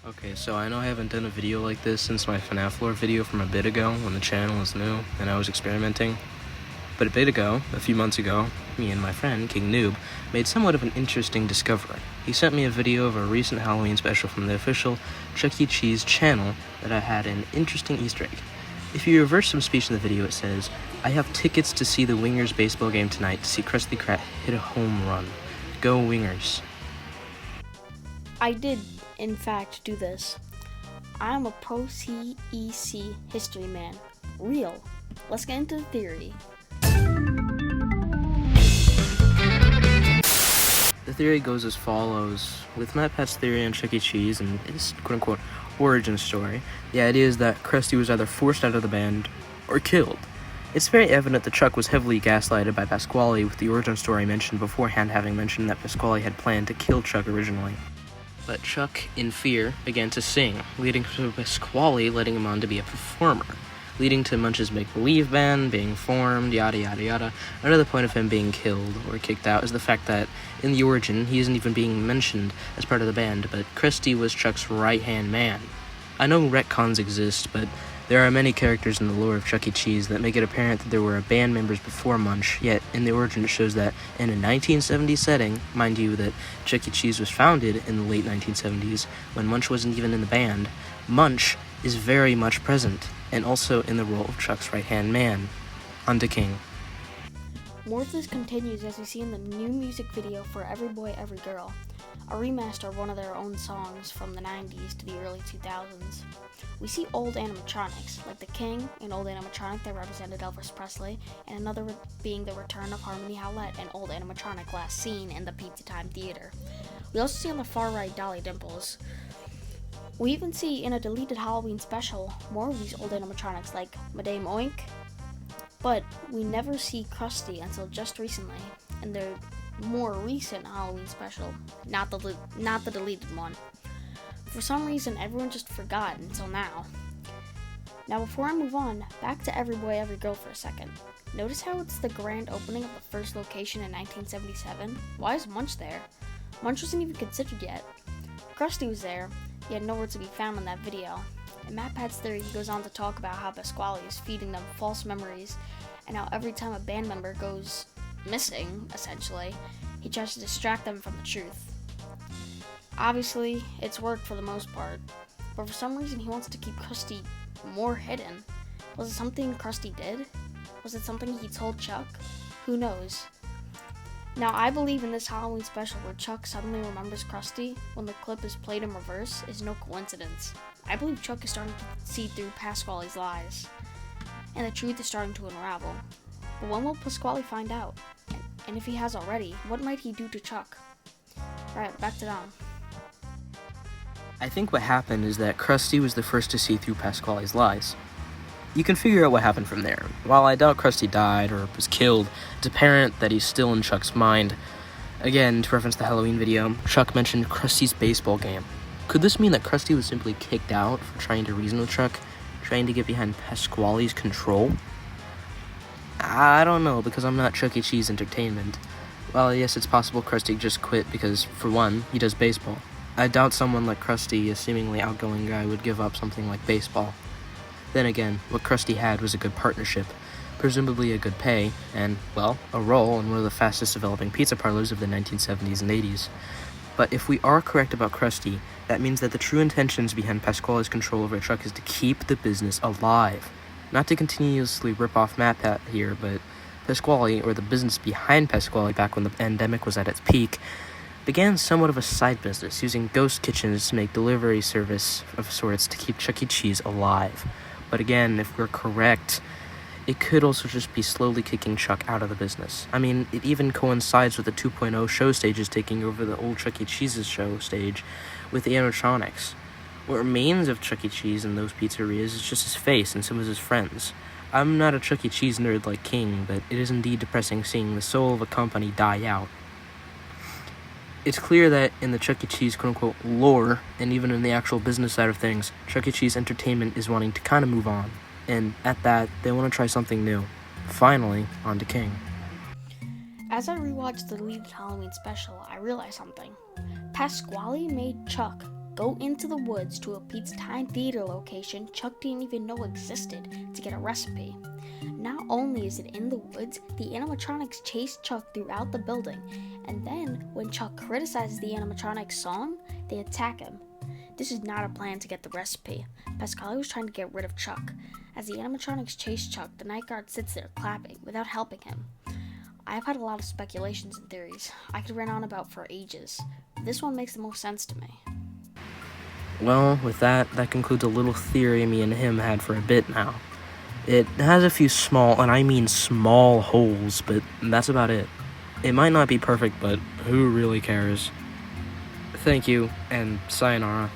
Okay, so I know I haven't done a video like this since my FNAF lore video from a bit ago when the channel was new and I was experimenting. But a few months ago, me and my friend, King Noob, made somewhat of an interesting discovery. He sent me a video of a recent Halloween special from the official Chuck E. Cheese channel that I had an interesting Easter egg. If you reverse some speech in the video, it says, "I have tickets to see the Wingers baseball game tonight to see Krusty Krat hit a home run. Go Wingers." I did, in fact, do this. I'm a pro CEC history man. Real. Let's get into the theory. The theory goes as follows. With MatPat's theory on Chuck E. Cheese and his quote-unquote origin story, the idea is that Krusty was either forced out of the band or killed. It's very evident that Chuck was heavily gaslighted by Pasqually, with the origin story mentioned beforehand having mentioned that Pasquale had planned to kill Chuck originally. But Chuck, in fear, began to sing, leading to Pasquale letting him on to be a performer, leading to Munch's make-believe band being formed, yada yada yada. Another point of him being killed or kicked out is the fact that in the origin he isn't even being mentioned as part of the band, but Krusty was Chuck's right-hand man. I know retcons exist, but there are many characters in the lore of Chuck E. Cheese that make it apparent that there were band members before Munch, yet in the origin it shows that in a 1970s setting, mind you that Chuck E. Cheese was founded in the late 1970s, when Munch wasn't even in the band, Munch is very much present, and also in the role of Chuck's right-hand man. On to King. More of this continues as we see in the new music video for Every Boy, Every Girl, a remaster of one of their own songs from the 90s to the early 2000s. We see old animatronics, like the King, an old animatronic that represented Elvis Presley, and another being the return of Harmony Howlett, an old animatronic last seen in the Pizza Time Theater. We also see on the far right Dolly Dimples. We even see in a deleted Halloween special more of these old animatronics like Madame Oink, but we never see Krusty until just recently in their more recent Halloween special, not the deleted one. For some reason, everyone just forgot until now. Now, before I move on, back to Every Boy, Every Girl for a second. Notice how it's the grand opening of the first location in 1977? Why is Munch there? Munch wasn't even considered yet. Krusty was there, he had nowhere to be found in that video. In MatPat's theory, he goes on to talk about how Pasquale is feeding them false memories, and how every time a band member goes missing, essentially, he tries to distract them from the truth. Obviously, it's worked for the most part, but for some reason he wants to keep Krusty more hidden. Was it something Krusty did? Was it something he told Chuck? Who knows? Now, I believe in this Halloween special where Chuck suddenly remembers Krusty when the clip is played in reverse is no coincidence. I believe Chuck is starting to see through Pasquale's lies, and the truth is starting to unravel. But when will Pasquale find out? And if he has already, what might he do to Chuck? Alright, back to Dom. I think what happened is that Krusty was the first to see through Pasquale's lies. You can figure out what happened from there. While I doubt Krusty died or was killed, it's apparent that he's still in Chuck's mind. Again, to reference the Halloween video, Chuck mentioned Krusty's baseball game. Could this mean that Krusty was simply kicked out for trying to reason with Chuck, trying to get behind Pasquale's control? I don't know, because I'm not Chuck E. Cheese Entertainment. Well, yes, it's possible Krusty just quit because, for one, he does baseball. I doubt someone like Krusty, a seemingly outgoing guy, would give up something like baseball. Then again, what Krusty had was a good partnership, presumably a good pay, and, well, a role in one of the fastest developing pizza parlors of the 1970s and 80s. But if we are correct about Krusty, that means that the true intentions behind Pasquale's control over Chuck is to keep the business alive. Not to continuously rip off MatPat here, but Pasquale, or the business behind Pasquale back when the pandemic was at its peak, began somewhat of a side business, using ghost kitchens to make delivery service of sorts to keep Chuck E. Cheese alive. But again, if we're correct, it could also just be slowly kicking Chuck out of the business. I mean, it even coincides with the 2.0 show stages taking over the old Chuck E. Cheese's show stage with the animatronics. What remains of Chuck E. Cheese in those pizzerias is just his face and some of his friends. I'm not a Chuck E. Cheese nerd like King, but it is indeed depressing seeing the soul of a company die out. It's clear that in the Chuck E. Cheese quote-unquote lore, and even in the actual business side of things, Chuck E. Cheese Entertainment is wanting to kind of move on. And at that, they want to try something new. Finally, on to King. As I rewatched the deleted Halloween special, I realized something. Pasquale made Chuck go into the woods to a Pete's Time Theater location Chuck didn't even know existed to get a recipe. Not only is it in the woods, the animatronics chase Chuck throughout the building, and then when Chuck criticizes the animatronics song, they attack him. This is not a plan to get the recipe. Pasquale was trying to get rid of Chuck. As the animatronics chase Chuck, the night guard sits there clapping without helping him. I've had a lot of speculations and theories I could run on about for ages. This one makes the most sense to me. Well, with that concludes a little theory me and him had for a bit now. It has a few small, and I mean small holes, but that's about it. It might not be perfect, but who really cares? Thank you, and sayonara.